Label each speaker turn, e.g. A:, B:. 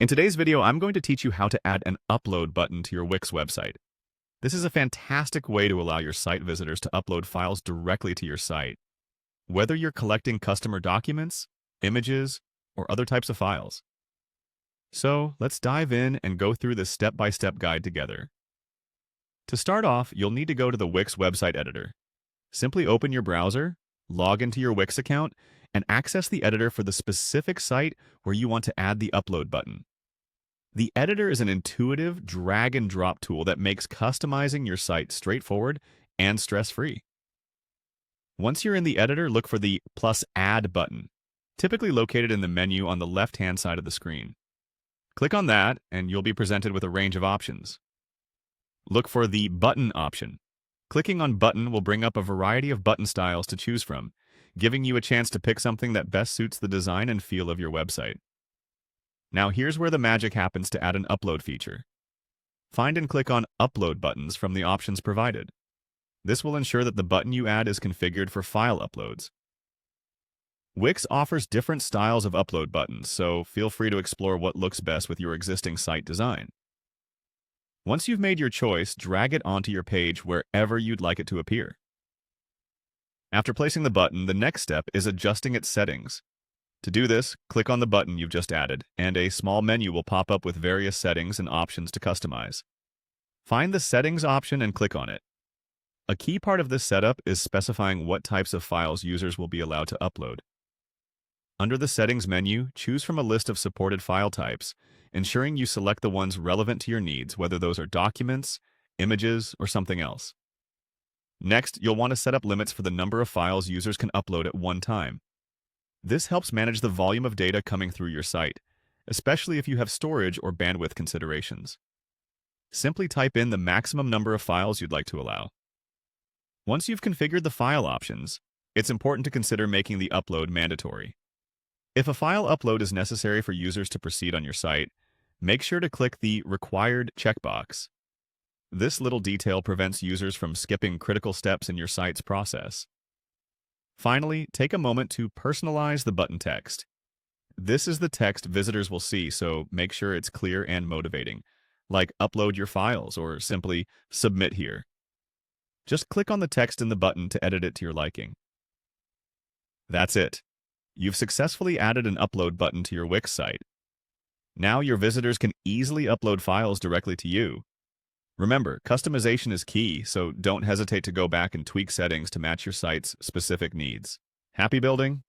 A: In today's video, I'm going to teach you how to add an upload button to your Wix website. This is a fantastic way to allow your site visitors to upload files directly to your site, whether you're collecting customer documents, images, or other types of files. So let's dive in and go through this step-by-step guide together. To start off, you'll need to go to the Wix website editor. Simply open your browser, log into your Wix account, and access the editor for the specific site where you want to add the upload button. The editor is an intuitive drag-and-drop tool that makes customizing your site straightforward and stress-free. Once you're in the editor, look for the +Add button, typically located in the menu on the left-hand side of the screen. Click on that, and you'll be presented with a range of options. Look for the Button option. Clicking on Button will bring up a variety of button styles to choose from, giving you a chance to pick something that best suits the design and feel of your website. Now here's where the magic happens to add an upload feature. Find and click on Upload buttons from the options provided. This will ensure that the button you add is configured for file uploads. Wix offers different styles of upload buttons, so feel free to explore what looks best with your existing site design. Once you've made your choice, drag it onto your page wherever you'd like it to appear. After placing the button, the next step is adjusting its settings. To do this, click on the button you've just added, and a small menu will pop up with various settings and options to customize. Find the Settings option and click on it. A key part of this setup is specifying what types of files users will be allowed to upload. Under the Settings menu, choose from a list of supported file types, ensuring you select the ones relevant to your needs, whether those are documents, images, or something else. Next, you'll want to set up limits for the number of files users can upload at one time. This helps manage the volume of data coming through your site, especially if you have storage or bandwidth considerations. Simply type in the maximum number of files you'd like to allow. Once you've configured the file options, it's important to consider making the upload mandatory. If a file upload is necessary for users to proceed on your site, make sure to click the Required checkbox. This little detail prevents users from skipping critical steps in your site's process. Finally, take a moment to personalize the button text. This is the text visitors will see, so make sure it's clear and motivating, like "Upload your files" or simply "Submit here." Just click on the text in the button to edit it to your liking. That's it. You've successfully added an upload button to your Wix site. Now your visitors can easily upload files directly to you. Remember, customization is key, so don't hesitate to go back and tweak settings to match your site's specific needs. Happy building?